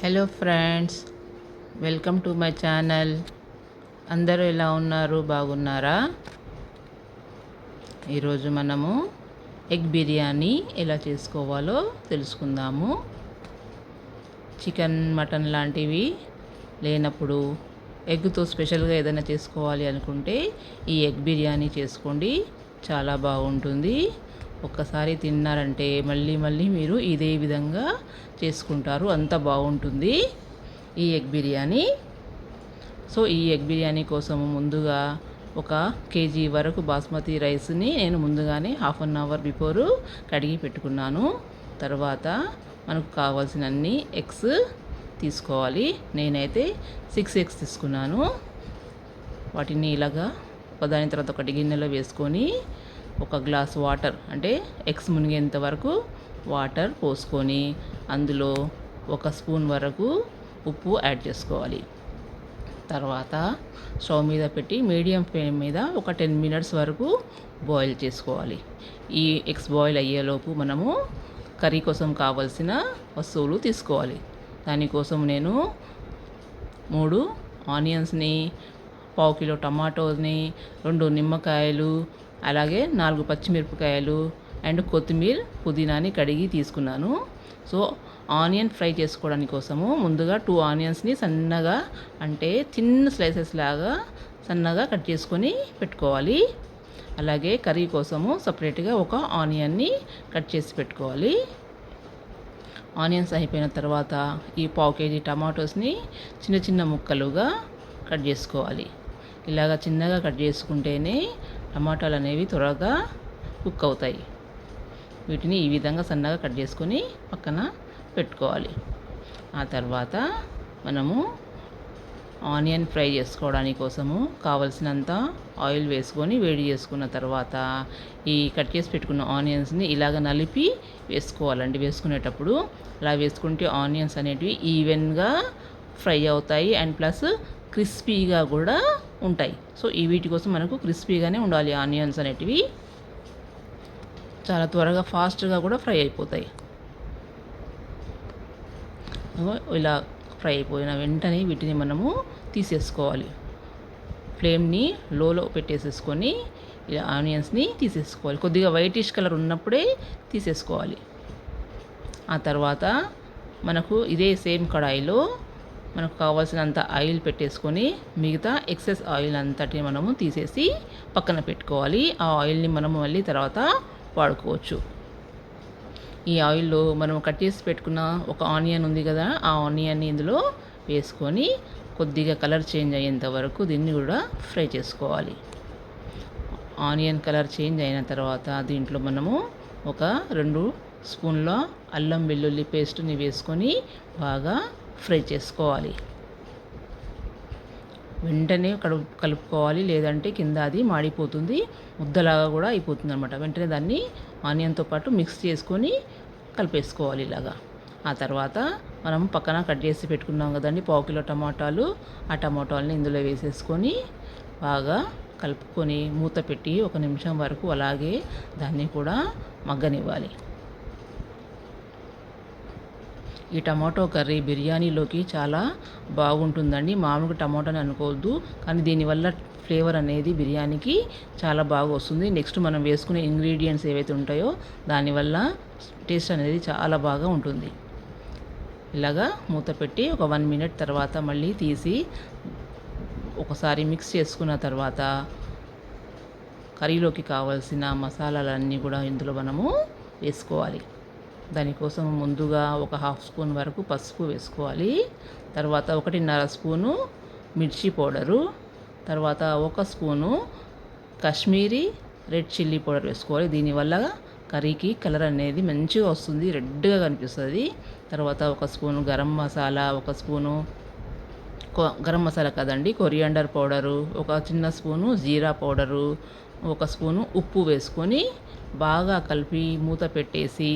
Hello friends, welcome to my channel. అందరూ ఎలా ఉన్నారు? బాగున్నారా? ఈరోజు మనము ఎగ్ బిర్యానీ ఎలా చేసుకోవాలో తెలుసుకుందాము. చికెన్, మటన్ లాంటివి లేనప్పుడు ఎగ్తో స్పెషల్గా ఏదైనా చేసుకోవాలి అనుకుంటే ఈ ఎగ్ బిర్యానీ చేసుకోండి. చాలా బాగుంటుంది. ఒక్కసారి తిన్నారంటే మళ్ళీ మళ్ళీ మీరు ఇదే విధంగా చేసుకుంటారు. అంత బాగుంటుంది ఈ ఎగ్ బిర్యానీ. సో ఈ ఎగ్ బిర్యానీ కోసము ముందుగా 1 కేజీ వరకు బాస్మతి రైస్ని నేను ముందుగానే హాఫ్ అన్ అవర్ బిఫోరు కడిగి పెట్టుకున్నాను. తర్వాత మనకు కావాల్సిన అన్ని ఎగ్స్ తీసుకోవాలి. నేనైతే 6 ఎగ్స్ తీసుకున్నాను. వాటిని ఇలాగా ఒకదాని తర్వాత ఒకటి గిన్నెలో వేసుకొని 1 గ్లాస్ వాటర్, అంటే ఎగ్స్ మునిగేంత వరకు వాటర్ పోసుకొని అందులో 1 స్పూన్ వరకు ఉప్పు యాడ్ చేసుకోవాలి. తర్వాత స్టవ్ మీద పెట్టి మీడియం ఫ్లేమ్ మీద ఒక 10 మినిట్స్ వరకు బాయిల్ చేసుకోవాలి. ఈ ఎగ్స్ బాయిల్ అయ్యేలోపు మనము కర్రీ కోసం కావాల్సిన వస్తువులు తీసుకోవాలి. దానికోసం నేను 3 ఆనియన్స్ని, 1/2 కిలో టమాటోని, 2 నిమ్మకాయలు, అలాగే 4 పచ్చిమిరపకాయలు అండ్ కొత్తిమీర, పుదీనాని కడిగి తీసుకున్నాను. సో ఆనియన్ ఫ్రై చేసుకోవడానికి కోసము ముందుగా 2 ఆనియన్స్ని సన్నగా, అంటే థిన్ స్లైసెస్ లాగా సన్నగా కట్ చేసుకొని పెట్టుకోవాలి. అలాగే కర్రీ కోసము సపరేట్గా 1 ఆనియన్ని కట్ చేసి పెట్టుకోవాలి. ఆనియన్స్ అయిపోయిన తర్వాత ఈ 1/2 కేజీ టమాటోస్ని చిన్న చిన్న ముక్కలుగా కట్ చేసుకోవాలి. ఇలాగ చిన్నగా కట్ చేసుకుంటేనే టమాటాలు అనేవి త్వరగా కుక్ అవుతాయి. వీటిని ఈ విధంగా సన్నగా కట్ చేసుకొని పక్కన పెట్టుకోవాలి. ఆ తర్వాత మనము ఆనియన్ ఫ్రై చేసుకోవడానికి కోసము కావలసినంత ఆయిల్ వేసుకొని వేడి చేసుకున్న తర్వాత ఈ కట్ చేసి పెట్టుకున్న ఆనియన్స్ని ఇలాగ నలిపి వేసుకోవాలండి. వేసుకునేటప్పుడు అలా వేసుకుంటే ఆనియన్స్ అనేటివి ఈవెన్గా ఫ్రై అవుతాయి అండ్ ప్లస్ క్రిస్పీగా కూడా ఉంటాయి. సో ఈ వీటి కోసం మనకు క్రిస్పీగానే ఉండాలి. ఆనియన్స్ అనేటివి చాలా త్వరగా ఫాస్ట్గా కూడా ఫ్రై అయిపోతాయి. ఇలా ఫ్రై అయిపోయిన వెంటనే వీటిని మనము తీసేసుకోవాలి. ఫ్లేమ్ని లోలో పెట్టేసేసుకొని ఇలా ఆనియన్స్ని తీసేసుకోవాలి. కొద్దిగా వైటిష్ కలర్ ఉన్నప్పుడే తీసేసుకోవాలి. ఆ తర్వాత మనకు ఇదే సేమ్ కడాయిలో మనకు కావాల్సినంత ఆయిల్ పెట్టేసుకొని మిగతా ఎక్సెస్ ఆయిల్ అంతటిని మనము తీసేసి పక్కన పెట్టుకోవాలి. ఆ ఆయిల్ని మనము మళ్ళీ తర్వాత వాడుకోవచ్చు. ఈ ఆయిల్లో మనం కట్ చేసి పెట్టుకున్న 1 ఆనియన్ ఉంది కదా, ఆ ఆనియన్ని ఇందులో వేసుకొని కొద్దిగా కలర్ చేంజ్ అయ్యేంత వరకు దీన్ని కూడా ఫ్రై చేసుకోవాలి. ఆనియన్ కలర్ చేంజ్ అయిన తర్వాత దీంట్లో మనము 2 స్పూన్ల అల్లం వెల్లుల్లి పేస్ట్ని వేసుకొని బాగా ఫ్రై చేసుకోవాలి. వెంటనే కలుపుకోవాలి, లేదంటే కింద అది మాడిపోతుంది, ముద్దలాగా కూడా అయిపోతుంది అనమాట. వెంటనే దాన్ని ఆనియన్తో పాటు మిక్స్ చేసుకొని కలిపేసుకోవాలి ఇలాగా. ఆ తర్వాత మనం పక్కన కట్ చేసి పెట్టుకున్నాం కదండి 1/2 కిలో టమాటాలు, ఆ టమాటాలని ఇందులో వేసేసుకొని బాగా కలుపుకొని మూత పెట్టి 1 నిమిషం వరకు అలాగే దాన్ని కూడా మగ్గనివ్వాలి. ఈ టమాటో కర్రీ బిర్యానీలోకి చాలా బాగుంటుందండి. మామూలుగా టమాటోని అనుకోవద్దు, కానీ దీనివల్ల ఫ్లేవర్ అనేది బిర్యానీకి చాలా బాగా వస్తుంది. నెక్స్ట్ మనం వేసుకునే ఇంగ్రీడియంట్స్ ఏవైతే ఉంటాయో దానివల్ల టేస్ట్ అనేది చాలా బాగా ఉంటుంది. ఇలాగా మూత పెట్టి ఒక 1 మినిట్ తర్వాత మళ్ళీ తీసి ఒకసారి మిక్స్ చేసుకున్న తర్వాత కర్రీలోకి కావాల్సిన మసాలాలన్నీ కూడా ఇందులో మనము వేసుకోవాలి. దానికోసం ముందుగా 1/2 స్పూన్ వరకు పసుపు వేసుకోవాలి. తర్వాత 1.5 స్పూను మిర్చి పౌడరు, తర్వాత 1 spoon Kashmiri red chilli powder వేసుకోవాలి. దీనివల్ల కర్రీకి కలర్ అనేది మంచిగా వస్తుంది, రెడ్గా కనిపిస్తుంది. తర్వాత 1 స్పూను గరం మసాలా, 1 స్పూను గరం మసాలా కాదండి, కొరియాండర్ పౌడరు, 1 చిన్న స్పూను జీరా పౌడరు, 1 స్పూను ఉప్పు వేసుకొని బాగా కలిపి మూత పెట్టేసి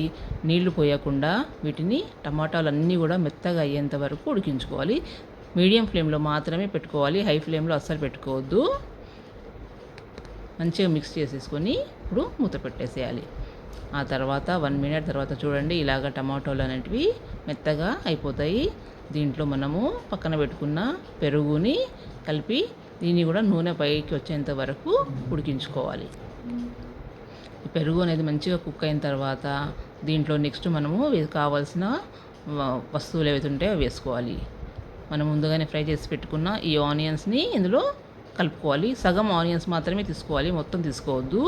నీళ్లు పోయకుండా వీటిని టమాటాలన్నీ కూడా మెత్తగా అయ్యేంత వరకు ఉడికించుకోవాలి. మీడియం ఫ్లేమ్లో మాత్రమే పెట్టుకోవాలి, హై ఫ్లేమ్లో అస్సలు పెట్టుకోవద్దు. మంచిగా మిక్స్ చేసేసుకొని ఇప్పుడు మూత పెట్టేసేయాలి. ఆ తర్వాత 1 మినిట్ తర్వాత చూడండి ఇలాగ టమాటోలు అనేటివి మెత్తగా అయిపోతాయి. దీంట్లో మనము పక్కన పెట్టుకున్న పెరుగుని కలిపి దీన్ని కూడా నూనె పైకి వచ్చేంత వరకు ఉడికించుకోవాలి. ఈ పెరుగు అనేది మంచిగా కుక్ అయిన తర్వాత దీంట్లో నెక్స్ట్ మనము కావాల్సిన వస్తువులు ఏవైతే ఉంటాయో అవి వేసుకోవాలి. మనం ముందుగానే ఫ్రై చేసి పెట్టుకున్న ఈ ఆనియన్స్ని ఇందులో కలుపుకోవాలి. సగం ఆనియన్స్ మాత్రమే తీసుకోవాలి, మొత్తం తీసుకోవద్దు.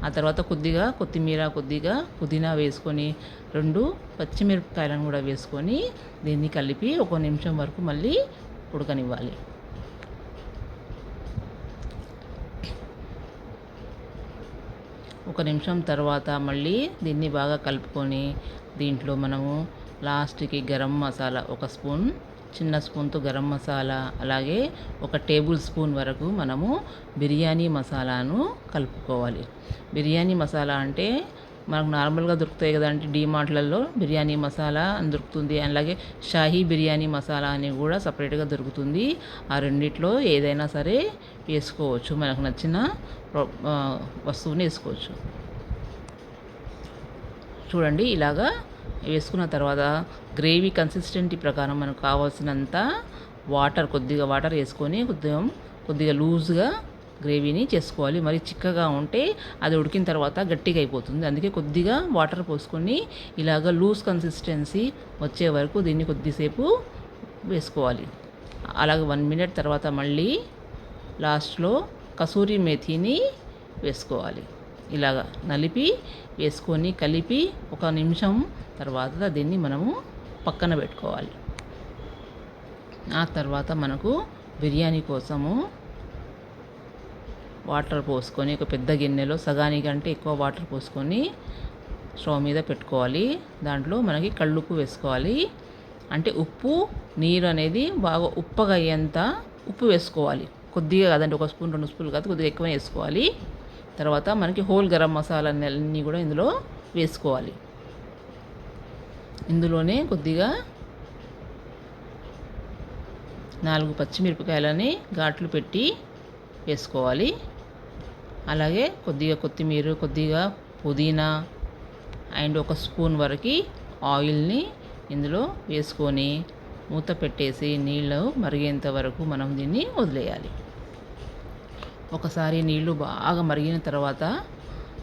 ఆ తర్వాత కొద్దిగా కొత్తిమీర, కొద్దిగా పుదీనా వేసుకొని 2 పచ్చిమిరపకాయలను కూడా వేసుకొని దీన్ని కలిపి 1 నిమిషం వరకు మళ్ళీ ఉడకనివ్వాలి. ఒక నిమిషం తర్వాత మళ్ళీ దీన్ని బాగా కలుపుకొని దీంట్లో మనము లాస్ట్కి గరం మసాలా 1 స్పూన్, చిన్న స్పూన్తో గరం మసాలా, అలాగే 1 టేబుల్ స్పూన్ వరకు మనము బిర్యానీ మసాలాను కలుపుకోవాలి. బిర్యానీ మసాలా అంటే మనకు నార్మల్గా దొరుకుతాయి కదండి, డీమార్ట్లలో బిర్యానీ మసాలా అని దొరుకుతుంది. అలాగే షాహీ బిర్యానీ మసాలా అని కూడా సపరేట్గా దొరుకుతుంది. ఆ రెండిట్లో ఏదైనా సరే వేసుకోవచ్చు, మనకు నచ్చిన వస్తువుని వేసుకోవచ్చు. చూడండి, ఇలాగా వేసుకున్న తర్వాత గ్రేవీ కన్సిస్టెన్సీ ప్రకారం మనకు కావాల్సినంత కొద్దిగా వాటర్ వేసుకొని కొద్దిగా లూజ్గా గ్రేవీని చేసుకోవాలి. మరి చిక్కగా ఉంటే అది ఉడికిన తర్వాత గట్టిగా అయిపోతుంది. అందుకే కొద్దిగా వాటర్ పోసుకొని ఇలాగ లూజ్ కన్సిస్టెన్సీ వచ్చే వరకు దీన్ని కొద్దిసేపు వేసుకోవాలి. అలాగే 1 మినిట్ తర్వాత మళ్ళీ లాస్ట్లో కసూరి మేథిని వేసుకోవాలి. ఇలాగ వేసుకొని కలిపి 1 నిమిషం తర్వాత దీన్ని మనము పక్కన పెట్టుకోవాలి. ఆ తర్వాత మనకు బిర్యానీ కోసము వాటర్ పోసుకొని ఒక పెద్ద గిన్నెలో సగానికంటే ఎక్కువ వాటర్ పోసుకొని స్టవ్ మీద పెట్టుకోవాలి. దాంట్లో మనకి కళ్ళుప్పు వేసుకోవాలి. అంటే ఉప్పు నీరు అనేది బాగా ఉప్పగా అయ్యేంత ఉప్పు వేసుకోవాలి. కొద్దిగా కాదండి, 1 స్పూన్ 2 స్పూన్లు కాదు, కొద్దిగా ఎక్కువ వేసుకోవాలి. తర్వాత మనకి హోల్ గరం మసాలా అన్నీ కూడా ఇందులో వేసుకోవాలి. ఇందులోనే కొద్దిగా 4 పచ్చిమిరపకాయలని ఘాట్లు పెట్టి వేసుకోవాలి. అలాగే కొద్దిగా కొత్తిమీర, కొద్దిగా పుదీనా అండ్ 1 స్పూన్ వరకు ఆయిల్ని ఇందులో వేసుకొని మూత పెట్టేసి నీళ్ళు మరిగేంత వరకు మనం దీన్ని వదిలేయాలి. ఒకసారి నీళ్ళు బాగా మరిగిన తర్వాత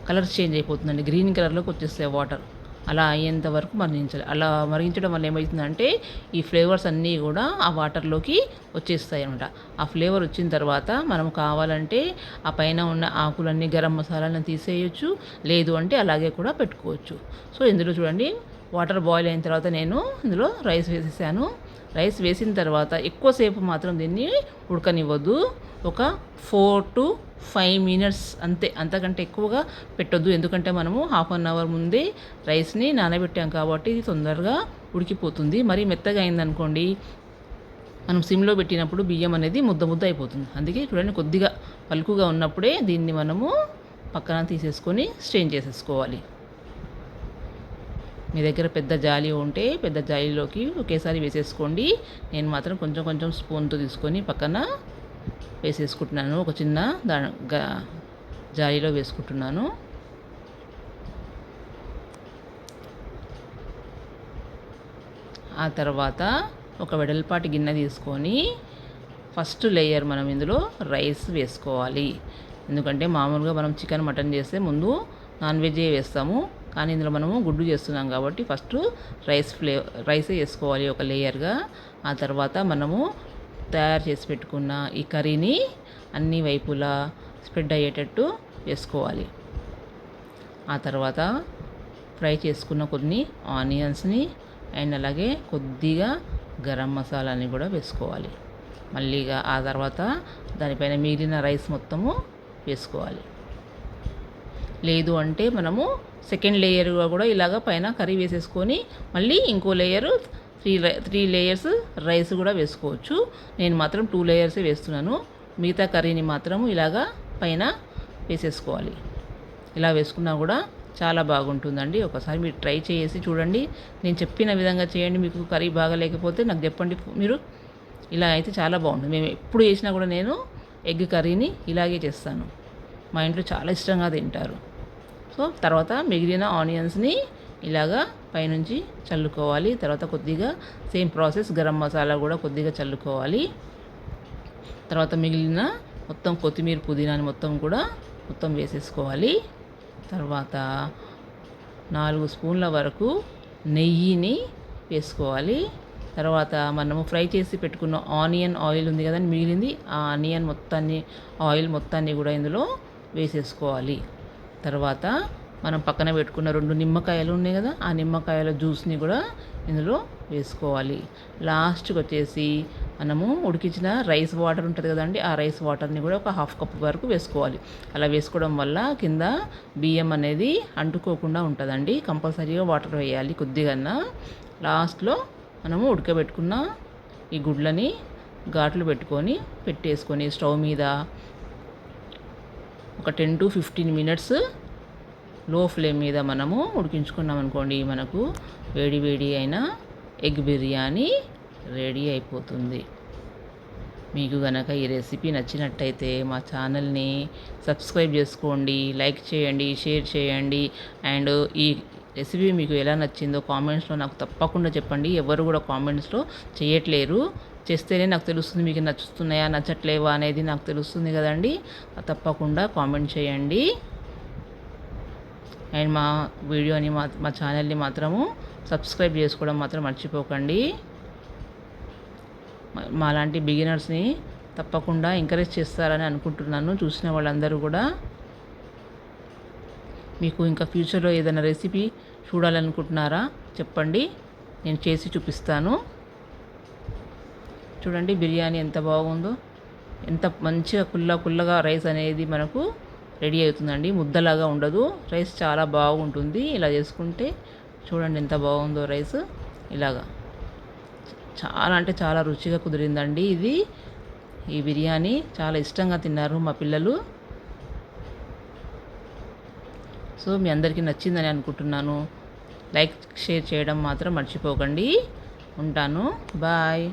కలర్ చేంజ్ అయిపోతుందండి, గ్రీన్ కలర్లోకి వచ్చేస్తాయి వాటర్. అలా అయ్యేంత వరకు మరిగించాలి. అలా మరిగించడం వల్ల ఏమవుతుందంటే ఈ ఫ్లేవర్స్ అన్నీ కూడా ఆ వాటర్లోకి వచ్చేస్తాయి అన్నమాట. ఆ ఫ్లేవర్ వచ్చిన తర్వాత మనం కావాలంటే ఆ పైన ఉన్న ఆకులన్నీ గరం మసాలాలను తీసేయచ్చు, లేదు అంటే అలాగే కూడా పెట్టుకోవచ్చు. సో ఇందులో చూడండి, వాటర్ బాయిల్ అయిన తర్వాత నేను ఇందులో రైస్ వేసేసాను. రైస్ వేసిన తర్వాత ఎక్కువసేపు మాత్రం దీన్ని ఉడకనివ్వద్దు. ఒక 4 to 5 మినిట్స్ అంతే, అంతకంటే ఎక్కువగా పెట్టొద్దు. ఎందుకంటే మనము 1/2 అవర్ ముందే రైస్ని నానబెట్టాం కాబట్టి ఇది తొందరగా ఉడికిపోతుంది. మరి మెత్తగా అయిందనుకోండి, మనం సిమ్లో పెట్టినప్పుడు బియ్యం అనేది ముద్ద అయిపోతుంది. అందుకే చూడండి, కొద్దిగా పలుకుగా ఉన్నప్పుడే దీన్ని మనము పక్కన తీసేసుకొని స్ట్రెయిన్ చేసేసుకోవాలి. మీ దగ్గర పెద్ద జాలి ఉంటే పెద్ద జాలీలోకి ఒకేసారి వేసేసుకోండి. నేను మాత్రం కొంచెం కొంచెం స్పూన్తో తీసుకొని పక్కన వేసేసుకుంటున్నాను. ఒక చిన్న జాలీలో వేసుకుంటున్నాను. ఆ తర్వాత ఒక వెడల్పాటి గిన్నె తీసుకొని ఫస్ట్ లేయర్ మనం ఇందులో రైస్ వేసుకోవాలి. ఎందుకంటే మామూలుగా మనం చికెన్ మటన్ చేస్తే ముందు నాన్ వెజ్జే వేస్తాము, కానీ ఇందులో మనము గుడ్డు చేస్తున్నాం కాబట్టి ఫస్ట్ రైసే వేసుకోవాలి ఒక లేయర్గా. ఆ తర్వాత మనము తయారు చేసి పెట్టుకున్న ఈ కర్రీని అన్ని వైపులా స్ప్రెడ్ అయ్యేటట్టు వేసుకోవాలి. ఆ తర్వాత ఫ్రై చేసుకున్న కొన్ని ఆనియన్స్ని అండ్ అలాగే కొద్దిగా గరం మసాలాని కూడా వేసుకోవాలి. మళ్ళీగా ఆ తర్వాత దానిపైన మిగిలిన రైస్ మొత్తము వేసుకోవాలి. లేదు అంటే మనము సెకండ్ లేయర్గా కూడా ఇలాగ పైన కర్రీ వేసేసుకొని మళ్ళీ ఇంకో లేయరు 3 లేయర్స్ రైస్ కూడా వేసుకోవచ్చు. నేను మాత్రం 2 లేయర్సే వేస్తున్నాను. మిగతా కర్రీని మాత్రము ఇలాగా పైన వేసేసుకోవాలి. ఇలా వేసుకున్నా కూడా చాలా బాగుంటుందండి. ఒకసారి మీరు ట్రై చేసి చూడండి. నేను చెప్పిన విధంగా చేయండి. మీకు కర్రీ బాగాలేకపోతే నాకు చెప్పండి మీరు. ఇలా అయితే చాలా బాగుంటుంది. మేము ఎప్పుడు చేసినా కూడా నేను ఎగ్ కర్రీని ఇలాగే చేస్తాను. మా ఇంట్లో చాలా ఇష్టంగా తింటారు. సో తర్వాత మిగిలిన ఆనియన్స్ని ఇలాగా పైనుంచి చల్లుకోవాలి. తర్వాత కొద్దిగా సేమ్ ప్రాసెస్ గరం మసాలా కూడా కొద్దిగా చల్లుకోవాలి. తర్వాత మిగిలిన మొత్తం కొత్తిమీర పుదీనాని మొత్తం వేసేసుకోవాలి. తర్వాత 4 స్పూన్ల వరకు నెయ్యిని వేసుకోవాలి. తర్వాత మనము ఫ్రై చేసి పెట్టుకున్న ఆనియన్ ఆయిల్ ఉంది కదండి, మిగిలింది ఆ ఆనియన్ ఆయిల్ మొత్తాన్ని కూడా ఇందులో వేసేసుకోవాలి. తర్వాత మనం పక్కన పెట్టుకున్న 2 నిమ్మకాయలు ఉన్నాయి కదా, ఆ నిమ్మకాయల జ్యూస్ని కూడా ఇందులో వేసుకోవాలి. లాస్ట్కి వచ్చేసి మనము ఉడికించిన రైస్ వాటర్ ఉంటుంది కదండి, ఆ రైస్ వాటర్ని కూడా ఒక హాఫ్ కప్ వరకు వేసుకోవాలి. అలా వేసుకోవడం వల్ల కింద బియ్యం అనేది అంటుకోకుండా ఉంటుందండి. కంపల్సరీగా వాటర్ వేయాలి కొద్దిగా. లాస్ట్లో మనము ఉడకబెట్టుకున్న ఈ గుడ్లని ఘాట్లు పెట్టేసుకొని స్టవ్ మీద ఒక 10 to 15 మినిట్స్ లో ఫ్లేమ్ మీద మనము ఉడికించుకున్నాం అనుకోండి, మనకు వేడి వేడి అయిన ఎగ్ బిర్యానీ రెడీ అయిపోతుంది. మీకు కనుక ఈ రెసిపీ నచ్చినట్టయితే మా ఛానల్ని సబ్స్క్రైబ్ చేసుకోండి, లైక్ చేయండి, షేర్ చేయండి. అండ్ ఈ రెసిపీ మీకు ఎలా నచ్చిందో కామెంట్స్లో నాకు తప్పకుండా చెప్పండి. ఎవరు కూడా కామెంట్స్లో చేయట్లేరు. చేస్తేనే నాకు తెలుస్తుంది మీకు నచ్చుతున్నాయా నచ్చట్లేవా అనేది నాకు తెలుస్తుంది కదండి. తప్పకుండా కామెంట్ చేయండి. అండ్ మా వీడియోని మా ఛానల్ని మాత్రము సబ్స్క్రైబ్ చేసుకోవడం మాత్రం మర్చిపోకండి. మాలాంటి బిగినర్స్ని తప్పకుండా ఎంకరేజ్ చేస్తారని అనుకుంటున్నాను. చూసిన వాళ్ళందరూ కూడా మీకు ఇంకా ఫ్యూచర్లో ఏదైనా రెసిపీ చూడాలనుకుంటున్నారా చెప్పండి, నేను చేసి చూపిస్తాను. చూడండి బిర్యానీ ఎంత బాగుందో, ఎంత మంచిగా కుల్లగా రైస్ అనేది మనకు రెడీ అవుతుందండి. ముద్దలాగా ఉండదు, రైస్ చాలా బాగుంటుంది ఇలా చేసుకుంటే. చూడండి ఎంత బాగుందో రైస్. ఇలాగా చాలా అంటే చాలా రుచిగా కుదిరిందండి ఇది. ఈ బిర్యానీ చాలా ఇష్టంగా తిన్నారు మా పిల్లలు. సో మీ అందరికీ నచ్చిందని అనుకుంటున్నాను. లైక్ షేర్ చేయడం మాత్రం మర్చిపోకండి. ఉంటాను. బాయ్.